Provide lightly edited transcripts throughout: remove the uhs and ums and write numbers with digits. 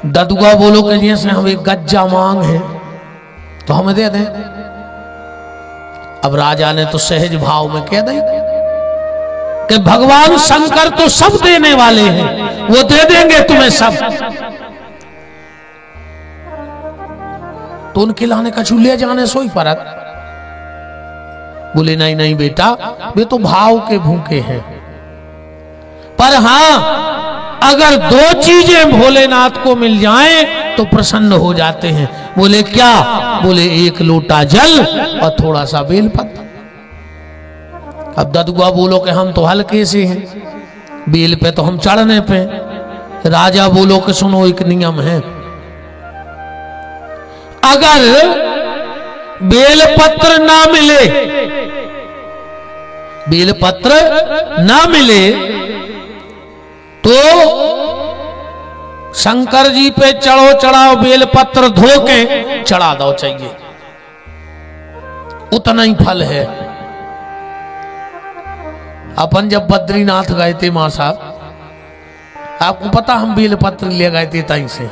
ददुआ बोलो कि जैसे हम एक गज्जा मांग है तो हमें दे दें। अब राजा ने तो सहज भाव में कह दी कि भगवान शंकर तो सब देने वाले हैं, वो दे देंगे तुम्हें सब। तो उनके लाने का चूल्हे जाने सोई परत। बोले नहीं नहीं बेटा, वे तो भाव के भूखे हैं, पर हां अगर दो चीजें भोलेनाथ को मिल जाएं तो प्रसन्न हो जाते हैं। बोले क्या? बोले एक लोटा जल और थोड़ा सा बेलपत्र। अब ददुआ बोलो कि हम तो हल्के से हैं, बेल पे तो हम चढ़ने पे। राजा बोलो कि सुनो एक नियम है, अगर बेलपत्र ना मिले, बेलपत्र ना मिले तो शंकर जी पे चढ़ो चढ़ाओ बेलपत्र धो के चढ़ा दो, चाहिए उतना ही फल है। अपन जब बद्रीनाथ गए थे मां साहब, आपको पता हम बेलपत्र ले गए थे तहीं से,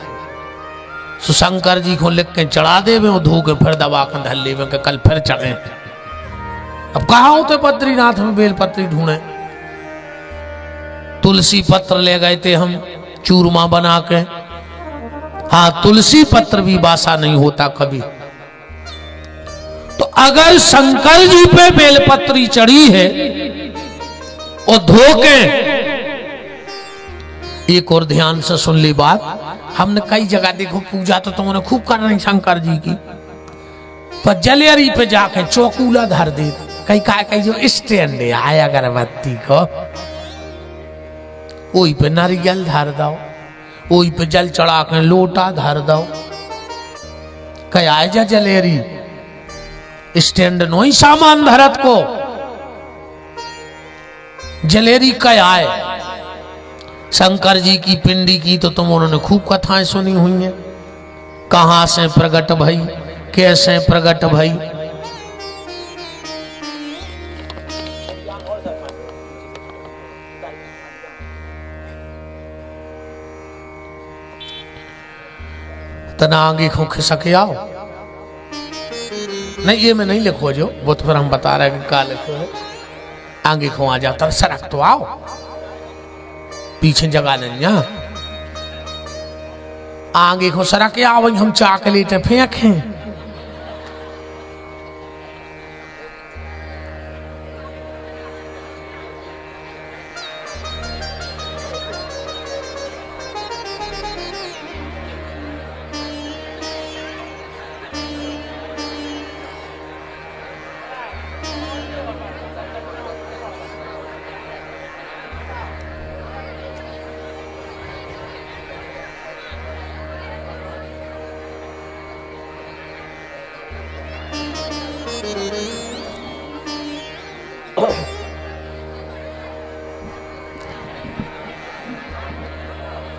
शंकर जी को लिख के चढ़ा दे, वो धो के फिर दबा कर धल ले के कल फिर चढ़े। अब कहा होते बद्रीनाथ में बेलपत्री ढूंढे। तुलसी पत्र ले गए थे हम चूरमा बना के। हाँ, तुलसी पत्र भी बासा नहीं होता कभी। तो अगर शंकर जी पे बेलपत्री चढ़ी है और धो के, एक और ध्यान से सुन ली बात, हमने कई जगह देखो पूजा तो तुमने खूब कर रही शंकर जी की, पर जलेरी पे जाके चौकूला धर दे, कई कई जो स्टैंड है अगरबत्ती को, वही पे नारियल धर दो, वही पे जल चढ़ा के लोटा धर दो। कई आए जा जलेरी स्टैंड नो ही सामान धरत को, जलेरी कई आए। शंकर जी की पिंडी की तो तुम उन्होंने खूब कथाएं सुनी हुई हैं, कहां से प्रकट भई, कैसे प्रकट भई। तना आगे खो खिसके आओ, नहीं ये मैं नहीं लिखो जो, वो तो फिर हम बता रहे हैं क्या लिखो है। आगे खो आ जाता, सड़क तो आओ, पीछे जगह नहीं है। आगे को सड़क आओ, हम चॉकलेट फेंकें।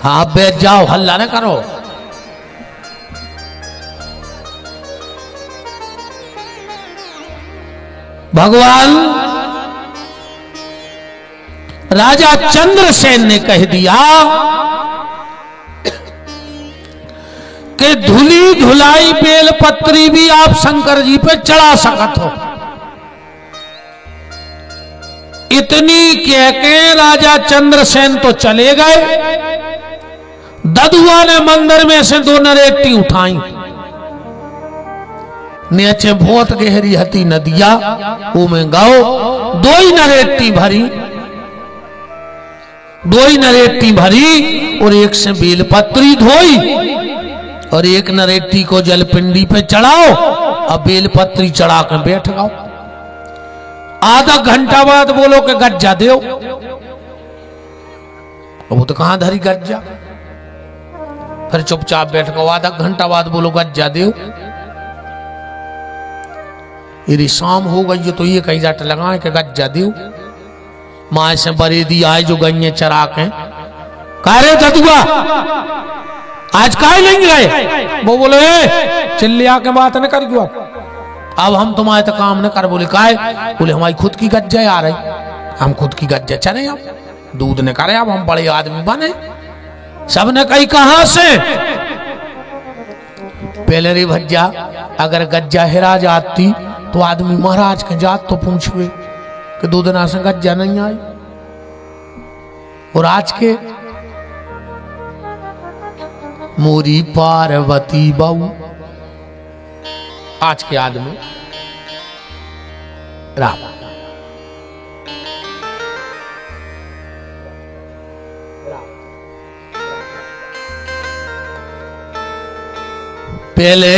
हाँ बैठ जाओ, हल्ला न करो। भगवान राजा चंद्रसेन ने कह दिया कि धुली धुलाई बेलपत्री भी आप शंकर जी पे चढ़ा सकत हो। इतनी कह के राजा चंद्रसेन तो चले गए। ददुआ ने मंदिर में से दो नरेटी उठाई, नीचे बहुत गहरी हती नदिया, वो में गाओ दो ही नरेटी भरी, दो ही नरेटी भरी और एक से बेलपत्री धोई और एक नरेटी को जलपिंडी पे चढ़ाओ, अब बेलपत्री चढ़ा के बैठ जाओ। आधा घंटा बाद बोलो कि गज्जा दो, वो तो कहां धरी गज्जा, फिर चुपचाप बैठ गो। आधा घंटा बाद बोलो गज्जा दो। यदि शाम हो गई तो ये कहीं जाट लगाए कि गज्जा दो। माँ से बरेदी आए जो गई चरा के, कह रहे ददुआ आज काहे नहीं गए? वो बोले चिल्लिया के बात न कर, अब हम तुम्हारे तो काम न कर। बोले काहे? बोले हमारी खुद की गज्जा आ रही, हम खुद की गज्जा चले, अब दूध ने करे, अब हम बड़े आदमी बने। सबने कही कहां से? पहले रे भज्जा अगर गज्जा हेरा जाती तो आदमी महाराज के जात तो पूछवे कि 2 दिन से गज्जा नहीं आई। और आज के मोरी पार्वती बहू, आज के आदमी राम पहले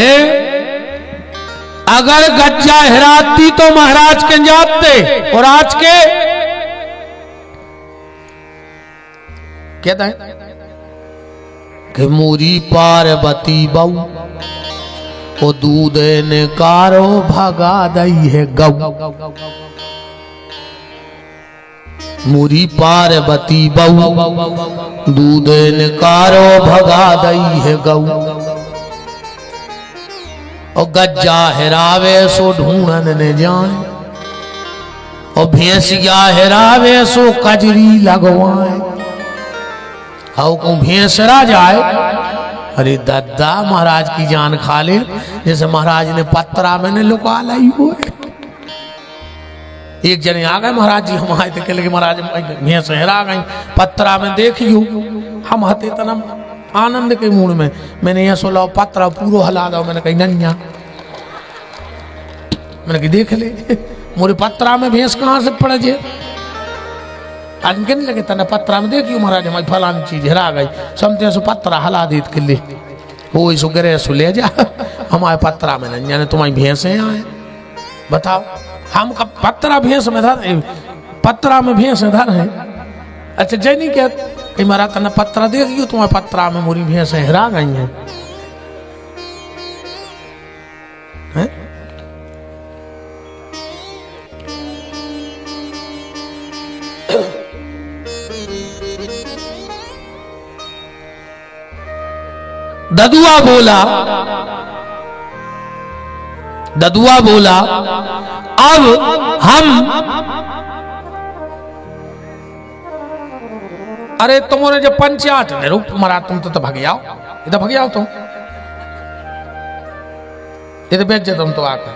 अगर गज्जा हिराती तो महाराज के जाते, और आज के कहता है कि मोरी पार्वती बहू ओ दूध ने कारो भगा दई है गऊ। मोरी पार्वती बहू दूध ने कारो भगा दई है गऊ। और गज्जा हिरावे सो ढूंढन ने जाए, और भैंसिया हिरावे सो कजरी लगवाए। हाउ को भैंसरा जाए, अरे दादा महाराज की जान खा ले, जैसे महाराज ने पत्रा मैंने लुका लाई हो। एक जने आ गए महाराज जी, हम आए थे कहले कि महाराज भैंस हिरा गई, पत्रा में देखियो। हम हते तना आनंद के मूड में, मैंने यह सोला पत्रा पूरा हला दो। मैंने कही ननिया, मैंने कही देख ले मोरे पत्रा में भैंस कहाँ से पड़ जे। आज कहने लगे तना पत्रा में देखियो महाराज हमारी फलानी चीज हिरा गई, समझे सो पत्रा हला देत के लिए हो सो गिरे सो ले जा। हमारे पत्रा में ननिया ने तुम्हारी भैंस आए, बताओ हम कब पत्रा भैंस में धर, पत्रा में भैंस धर है। अच्छा जय नहीं कहते कि महाराज तना पत्रा देखियो तुम्हारे पत्रा में मोरी भैंस हिरा गई है, है? ददुआ बोला अब हम, अरे तुम्हारे जब पंचायत ने रुक महाराज तुम तो भग जाओ, इधर भग जाओ तुम, इधर बैठ जाओ तुम तो आकर।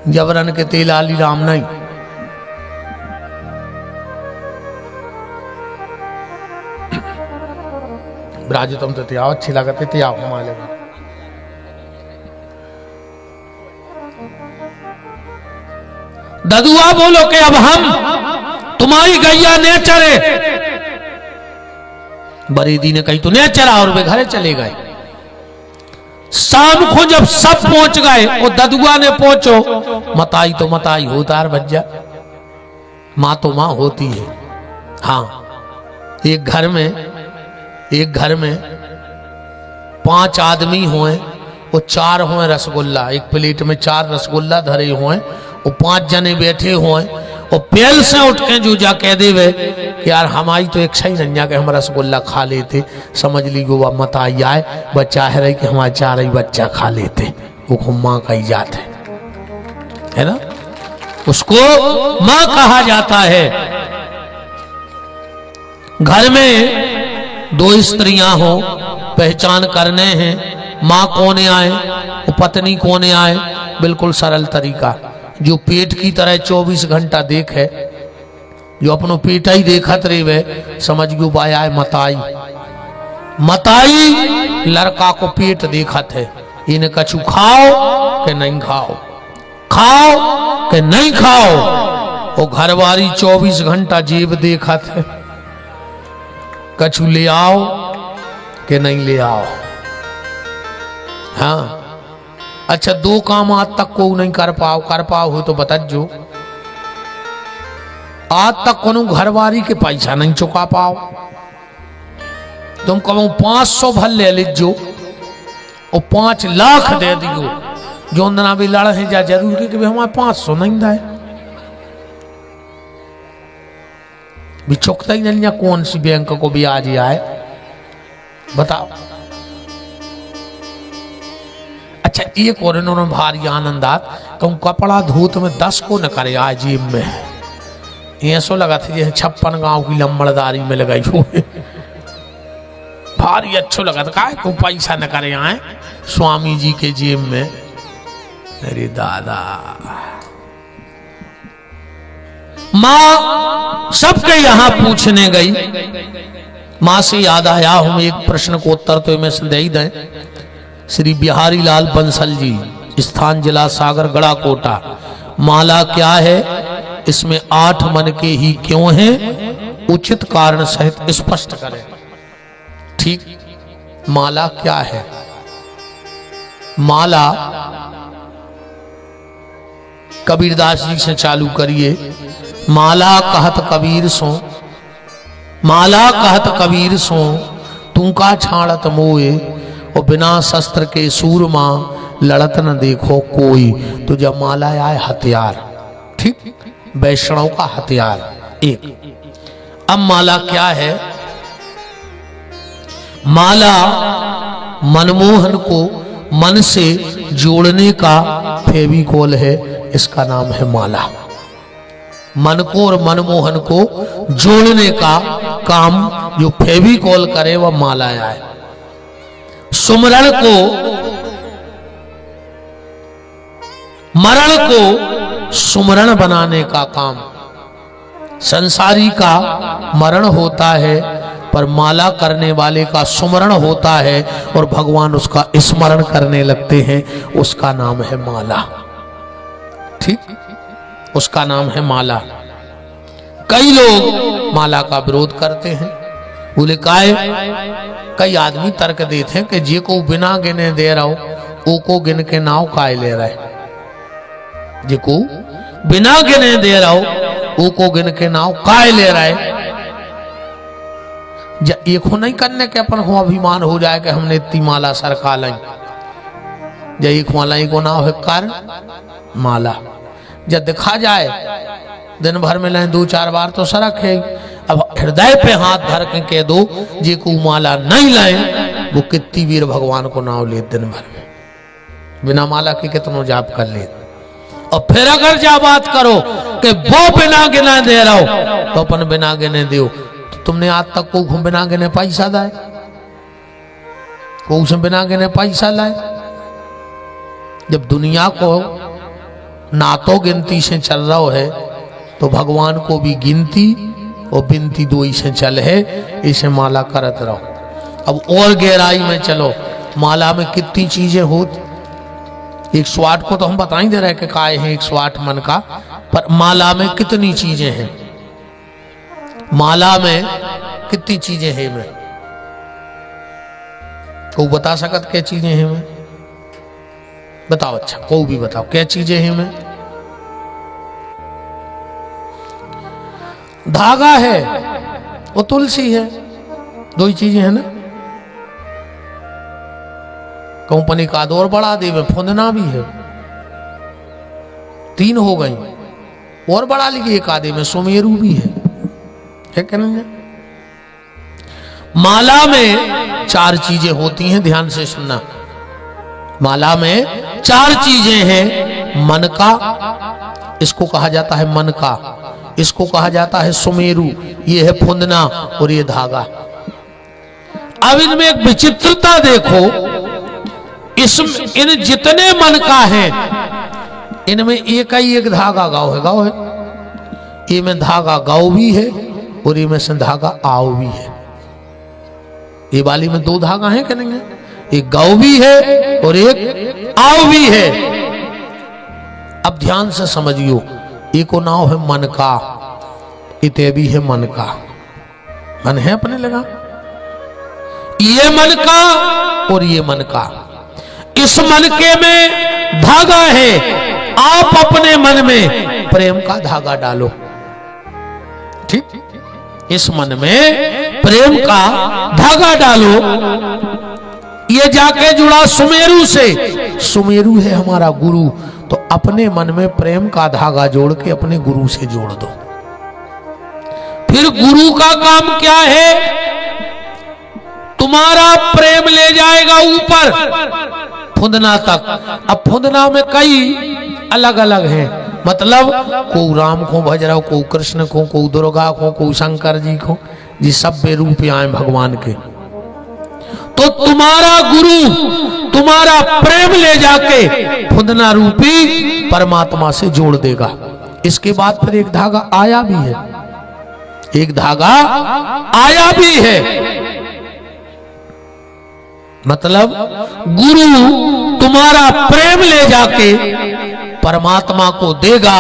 जबरन के तेल आली राम नहीं, ब्राज तुम तो आओ, अच्छी लागत है आओ हमारे। ददुआ बोलो कि अब हम तुम्हारी गैया ने चरे। बरेदी ने कही तो ने चरा, और वे घरे चले गए। शाम को जब सब पहुंच गए और ददुआ ने पहुंचो, मताई तो मताई होता है भज्जा, मां तो मां होती है। हाँ एक घर में 5 आदमी हुए, वो 4 हुए रसगुल्ला, एक प्लेट में 4 रसगुल्ला धरे हुए, वो 5 जने बैठे हुए, और पेल से उठ के जो जा कह देवे कि यार हमारी तो एक सही नन्या के हम रसगुल्ला खा लेते, समझ ली गो वह मत आई आए, बच्चा है रही कि हमारे 4 ही बच्चा खा लेते, वो माँ का ही जात है ना, उसको माँ कहा जाता है। घर में 2 स्त्रियां हो, पहचान करने हैं माँ कौन आए वो पत्नी कौन आए, बिल्कुल सरल तरीका। जो पेट की तरह 24 घंटा देखे, जो अपनो पेट ही देखत रहे वे, समझ गयो बाया है मताई। मताई लड़का को पेट देखत है, इन्हें कछु खाओ कि नहीं खाओ, खाओ कि नहीं खाओ। वो घरवाली 24 घंटा जेब देखत है, कछु ले आओ कि नहीं ले आओ। हाँ अच्छा 2 काम आज तक को नहीं कर पाओ हो तो बता जो, आज तक कोनो घरवाली के पैसा नहीं चुका पाओ। तुम कहो 500 भर ले लीजो और 5 लाख दे दियो, जो ना भी लड़ है जा जरूर कि हमारे 500 नहीं दाए, भी चुकता ही नहीं, कौन सी बैंक को ब्याज आए बताओ। अच्छा एक और इन्होंने भारी आनंद आत, कहूँ कपड़ा धोत में 10 को न करे आए जेब में, ऐसो लगा था जैसे 56 गांव की लंबड़दारी में लगाई हो। भारी अच्छो लगा था, काय को पैसा न करे आए स्वामी जी के जेब में। अरे दादा, मां सबके यहां पूछने गई। मां से याद आया, हम एक प्रश्न को उत्तर तो में से दे ही दें। श्री बिहारी लाल बंसल जी, स्थान जिला सागर गड़ा कोटा। माला क्या है, इसमें 8 मन के ही क्यों हैं, उचित कारण सहित स्पष्ट करें। ठीक, माला क्या है? माला कबीरदास जी से चालू करिए। माला कहत कबीर सो, माला कहत कबीर सो, तू का छाड़त मोए, और बिना शस्त्र के सूरमा लड़त न देखो कोई। तो जब माला आए हथियार, ठीक, वैष्णव का हथियार एक। अब माला क्या है? माला मनमोहन को मन से जोड़ने का फेविकोल है, इसका नाम है माला। मन को और मनमोहन को जोड़ने का काम जो फेविकोल करे वह माला है। सुमरण को, मरण को सुमरण बनाने का काम। संसारी का मरण होता है, पर माला करने वाले का सुमरण होता है, और भगवान उसका स्मरण करने लगते हैं, उसका नाम है माला। ठीक, उसका नाम है माला। कई लोग माला का विरोध करते हैं, बोले काहे? कई आदमी तर्क देते हैं कि जे को बिना गिने दे रहा हो, ओ को गिन के नाव काय ले रहा है। जे को बिना गिने दे रहा हो, ओ को गिन के नाव काय ले रहा है। एक हो नहीं करने के अपन को अभिमान हो जाए कि हमने इतनी माला सरका लाई। जब एक माला को नाव है कर माला, जब दिखा जाए दिन भर में लें 2-4 बार तो सरक है। अब हृदय पे हाथ धर के कह दो जे को माला नहीं लाए, वो कितनी वीर भगवान को नाव ले दिन भर में, बिना माला के कितनों जाप कर ले। और फिर अगर जा बात करो कि वो बिना गिना दे रहा हो, तो अपन बिना गिने दो। तो तुमने आज तक को बिना गिने पैसा लाए? को से बिना गिने पैसा लाए? जब दुनिया को ना तो गिनती से चल रहा है, तो भगवान को भी गिनती और बिनती दो ही से चल है। इसे माला करत रहो। अब और गहराई में चलो, माला में कितनी चीजें होती। 108 को तो हम बता ही दे रहे कि काय है 108 मन का, पर माला में कितनी चीजें हैं, माला में कितनी चीजें हैं। मैं को बता सकत क्या चीजें हैं? मैं बताओ, अच्छा को भी बताओ क्या चीजें हैं। मैं धागा है और तुलसी है, 2 ही चीजें हैं ना। कंपनी का दौर बढ़ा दे में फुंदना भी है, 3 हो गई। और बढ़ा ली एक आधे में सुमेरु भी है क्या नहीं? माला में 4 चीजें होती हैं, ध्यान से सुनना। माला में 4 चीजें हैं। मन का, इसको कहा जाता है मन का, इसको कहा जाता है सुमेरु, ये है फुंदना, और ये धागा। अब इनमें एक विचित्रता देखो, इन जितने मन का है, इनमें एक ही एक धागा गाँव है। गाँव है ये में धागा गाँव भी है, और ये में से धागा आओ भी है। ये वाली में 2 धागा है क्या नहीं है? एक गाँव भी है और एक आओ भी है। अब ध्यान से समझियो, एक को नाव है मन का, इते भी है मन का। मन है अपने लगा, ये मन का और ये मन का। इस मन के में धागा है, आप अपने मन में प्रेम का धागा डालो। ठीक, इस मन में प्रेम का धागा डालो। ये जाके जुड़ा सुमेरु से, सुमेरु है हमारा गुरु, तो अपने मन में प्रेम का धागा जोड़ के अपने गुरु से जोड़ दो। फिर गुरु का काम क्या है? तुम्हारा प्रेम ले जाएगा ऊपर फुंदना तक। अब फुंदना में कई अलग अलग हैं, मतलब को राम को भज रहो, को कृष्ण को दुर्गा को शंकर जी को, जी सब रूप आए भगवान के। तो तुम्हारा गुरु तुम्हारा प्रेम ले जाके फुंदना रूपी परमात्मा से जोड़ देगा। इसके बाद फिर एक धागा आया भी है, एक धागा आया भी है। मतलब गुरु तुम्हारा प्रेम ले जाके परमात्मा को देगा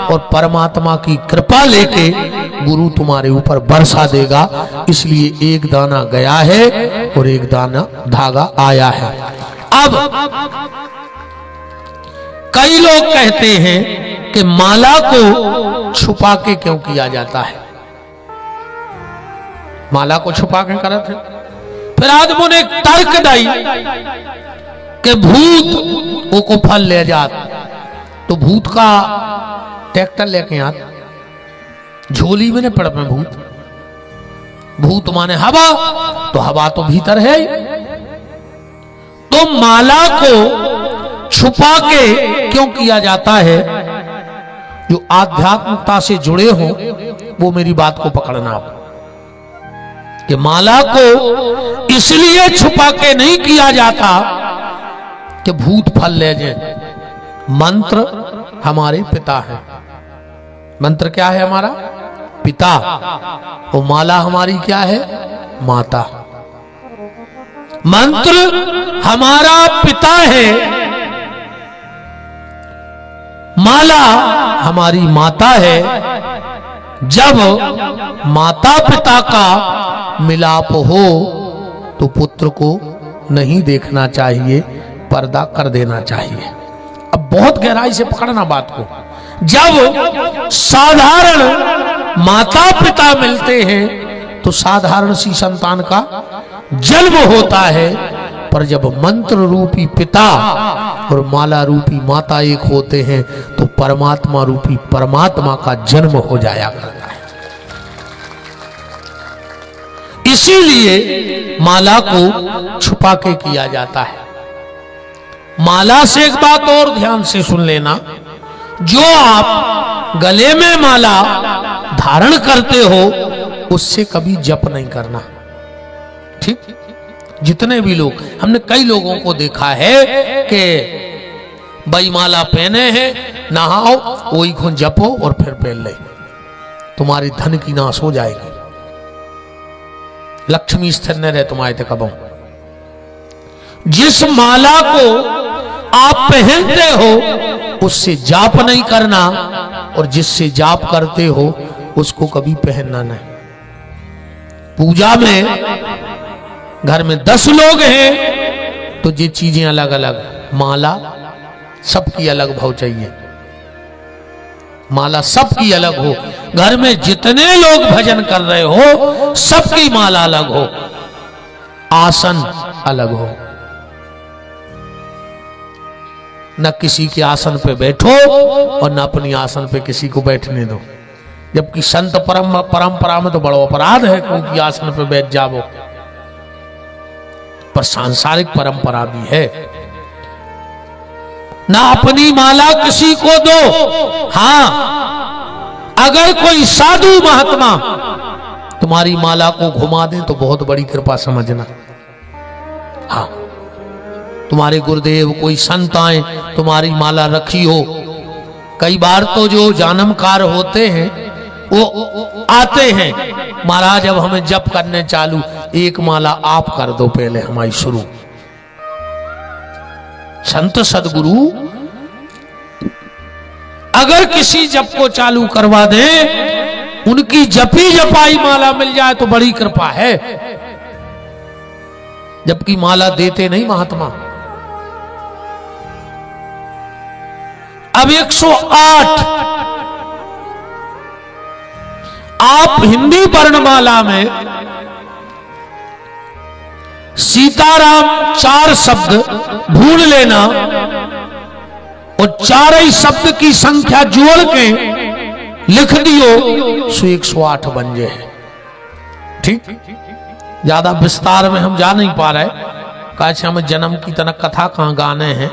और परमात्मा की कृपा लेके गुरु तुम्हारे ऊपर बरसा देगा। इसलिए एक दाना गया है और एक दाना धागा आया है। अब कई लोग कहते हैं कि माला को छुपा के क्यों किया जाता है, माला को छुपा के करते हैं। फिर आदमों ने तर्क दाई कि भूत वो को फल ले जात, तो भूत का ट्रैक्टर लेके आत, झोली में न पड़ में भूत, भूत माने हवा, तो हवा तो भीतर है। तो माला को छुपा के क्यों किया जाता है? जो आध्यात्मिकता से जुड़े हो वो मेरी बात को पकड़ना आप, कि माला को इसलिए छुपा के नहीं किया जाता कि भूत फल ले जाए। मंत्र हमारे पिता है, मंत्र क्या है? हमारा पिता। और माला हमारी क्या है? माता। मंत्र हमारा पिता है, माला हमारी माता है। जब माता पिता का मिलाप हो तो पुत्र को नहीं देखना चाहिए, पर्दा कर देना चाहिए। अब बहुत गहराई से पकड़ना बात को। जब साधारण माता पिता मिलते हैं तो साधारण सी संतान का जन्म होता है, पर जब मंत्र रूपी पिता और माला रूपी माता एक होते हैं तो परमात्मा रूपी परमात्मा का जन्म हो जाया करता है। इसीलिए माला को छुपा के किया जाता है। माला से एक बात और ध्यान से सुन लेना, जो आप गले में माला धारण करते हो उससे कभी जप नहीं करना, ठीक? जितने भी लोग, हमने कई लोगों को देखा है कि भाई माला पहने हैं, नहाओ वही को जपो और फिर पहन ले, तुम्हारी धन की नाश हो जाएगी, लक्ष्मी स्थिर न रहे तुम्हारे ते कबो। जिस माला को आप पहनते हो उससे जाप नहीं करना, और जिससे जाप करते हो उसको कभी पहनना नहीं। पूजा में घर में 10 लोग हैं तो ये चीजें अलग अलग, माला सबकी अलग भाव चाहिए, माला सबकी अलग हो। घर में जितने लोग भजन कर रहे हो सबकी माला अलग हो, आसन अलग हो। न किसी के आसन पे बैठो और न अपनी आसन पे किसी को बैठने दो, जबकि संत परंपरा में तो बड़ा अपराध है क्योंकि आसन पे बैठ जाओ, पर सांसारिक परंपरा भी है। ना अपनी माला किसी को दो। हां, अगर कोई साधु महात्मा तुम्हारी माला को घुमा दे तो बहुत बड़ी कृपा समझना। हाँ, तुम्हारे गुरुदेव कोई संत आए तुम्हारी माला रखी हो, कई बार तो जो जानमकार होते हैं वो आते हैं, महाराज अब हमें जप करने चालू, एक माला आप कर दो पहले हमारी शुरू। संत सदगुरु अगर किसी जप को चालू करवा दे, उनकी जपी जपाई माला मिल जाए तो बड़ी कृपा है, जबकि माला देते नहीं महात्मा। अब 108 आप हिंदी वर्णमाला में सीताराम 4 शब्द ढूंढ लेना और 4 ही शब्द की संख्या जोड़ के लिख दियो सो 108 बन जाए। ठीक, ज्यादा विस्तार में हम जा नहीं पा रहे, कैसे हमें जन्म की तरह कथा कहां गाने हैं।